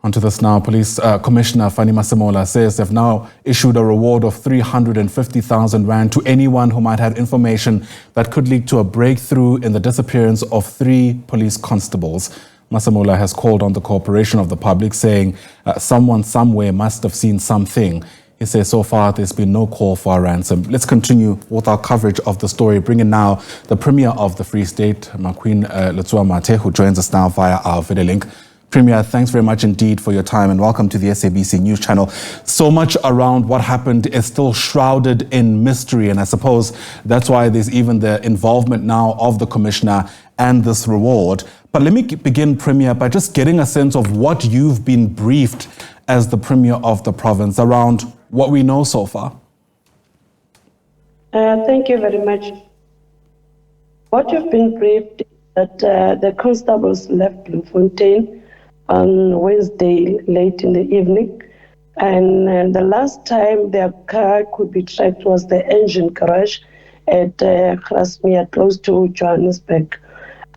Onto this now. Police Commissioner Fani Masemola says they've now issued a reward of 350,000 rand to anyone who might have information that could lead to a breakthrough in the disappearance of 3 police constables. Masemola has called on the cooperation of the public, saying someone somewhere must have seen something. He says so far there's been no call for a ransom. Let's continue with our coverage of the story, bringing now the Premier of the Free State, MaQueen Letsoha-Mathae, who joins us now via our video link. Premier, thanks very much indeed for your time and welcome to the SABC News Channel. So much around what happened is still shrouded in mystery, and I suppose that's why there's even the involvement now of the Commissioner and this reward. But let me begin, Premier, by just getting a sense of what you've been briefed as the Premier of the province around what we know so far. Thank you very much. What you've been briefed is that the constables left Bloemfontein on Wednesday late in the evening, and the last time their car could be tracked was the engine crash at Grasmere, close to Johannesburg,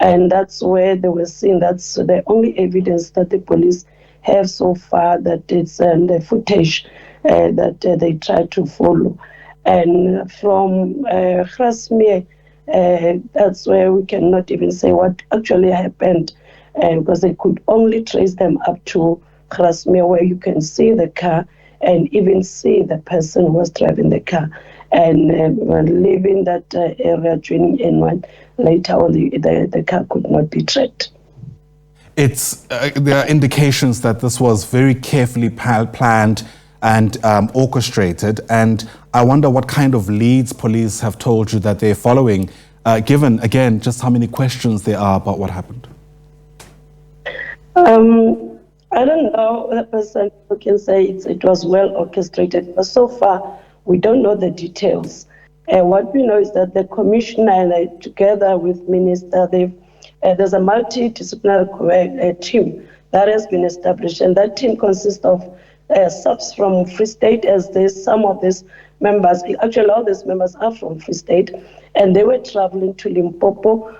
and that's where they were seen. That's the only evidence that the police have so far, that it's the footage that they tried to follow. And from Grasmere, that's where we cannot even say what actually happened, because they could only trace them up to Grasmere, where you can see the car and even see the person who was driving the car. And leaving that area, joining N1, later on the car could not be tracked. There are indications that this was very carefully planned and orchestrated, and I wonder what kind of leads police have told you that they're following, given, again, just how many questions there are about what happened. I don't know the person who can say it was well orchestrated, but so far we don't know the details. What we know is that the Commissioner, together with Minister, there's a multidisciplinary team that has been established, and that team consists of subs from Free State, as there's some of these members, actually all these members are from Free State, and they were traveling to Limpopo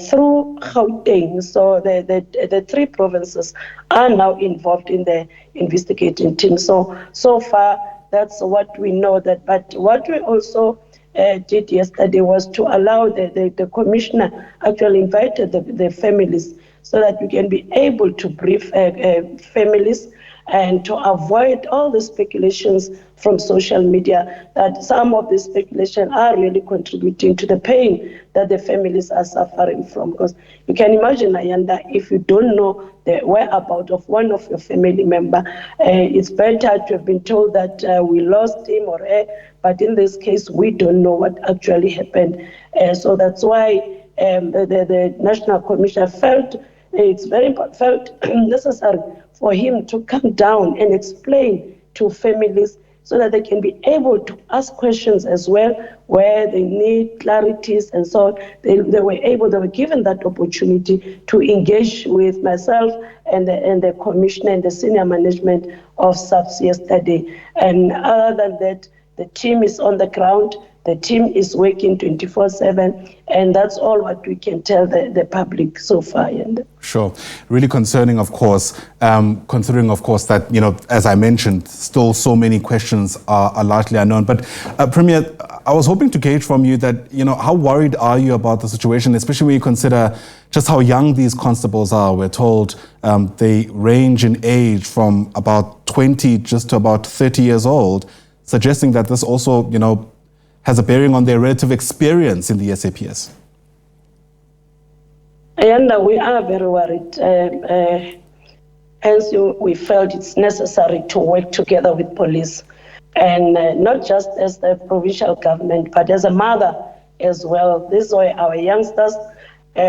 through Gauteng. So the 3 provinces are now involved in the investigating team. So far, that's what we know. But what we also did yesterday was to allow the Commissioner actually invited the families so that we can be able to brief families and to avoid all the speculations from social media, that some of these speculations are really contributing to the pain that the families are suffering from. Because you can imagine, Ayanda, if you don't know the whereabouts of one of your family member, it's better to have been told that we lost him or her, but in this case, we don't know what actually happened. So that's why the National Commissioner felt necessary for him to come down and explain to families so that they can be able to ask questions as well where they need clarities, and so they were given that opportunity to engage with myself and the Commissioner and the senior management of SABC yesterday. And other than that, the team is on the ground. The team is working 24/7, and that's all what we can tell the public so far. Sure. Really concerning, of course, considering, of course, that, as I mentioned, still so many questions are largely unknown. But, Premier, I was hoping to gauge from you that, how worried are you about the situation, especially when you consider just how young these constables are. We're told they range in age from about 20 just to about 30 years old, suggesting that this also, has a bearing on their relative experience in the SAPS. And we are very worried. Hence, we felt it's necessary to work together with police, and not just as the provincial government, but as a mother as well. These are our youngsters.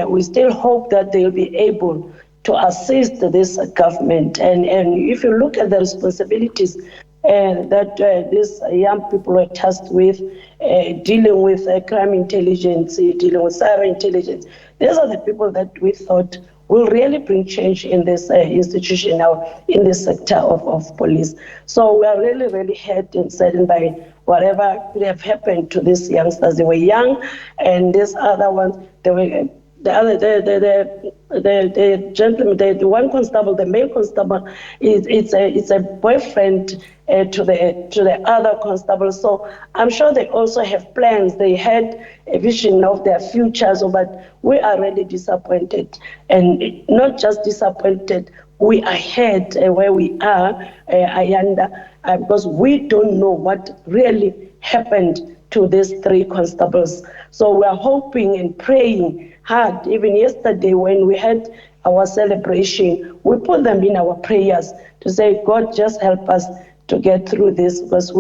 We still hope that they'll be able to assist this government. And if you look at the responsibilities that these young people were tasked with, dealing with crime intelligence, dealing with cyber intelligence, these are the people that we thought will really bring change in this institution now, in this sector of police. So we are really, really hurt and saddened by whatever could have happened to these youngsters. They were young, and these other ones, they were the gentleman, the one constable, the male constable, it's a boyfriend to the other constable. So I'm sure they also have plans. They had a vision of their futures, but we are really disappointed, and not just disappointed. We are ahead where we are, Ayanda, because we don't know what really happened to these 3 constables. So we are hoping and praying hard. Even yesterday when we had our celebration, we put them in our prayers to say, God, just help us to get through this, because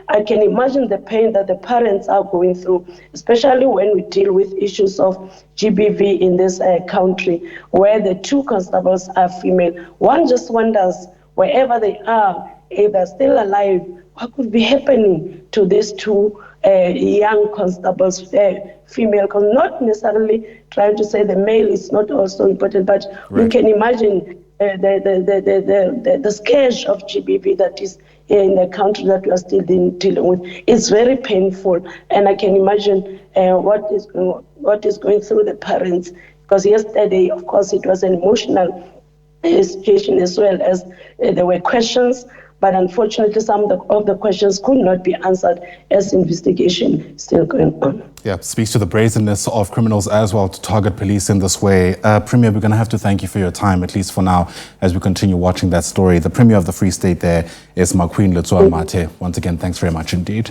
I can imagine the pain that the parents are going through, especially when we deal with issues of GBV in this country, where the 2 constables are female. One just wonders, wherever they are, if they're still alive, what could be happening to these 2 young constables, female, not necessarily trying to say the male is not also important, but right. We can imagine the scourge of GBV that is in the country that we are still dealing with. It's very painful, and I can imagine what is going through the parents, because yesterday, of course, it was an emotional situation, as well as there were questions, but unfortunately some of the questions could not be answered as investigation is still going on. Yeah, speaks to the brazenness of criminals as well to target police in this way. Premier, we're going to have to thank you for your time, at least for now, as we continue watching that story. The Premier of the Free State there is MaQueen Letsoha-Mathae. Once again, thanks very much indeed.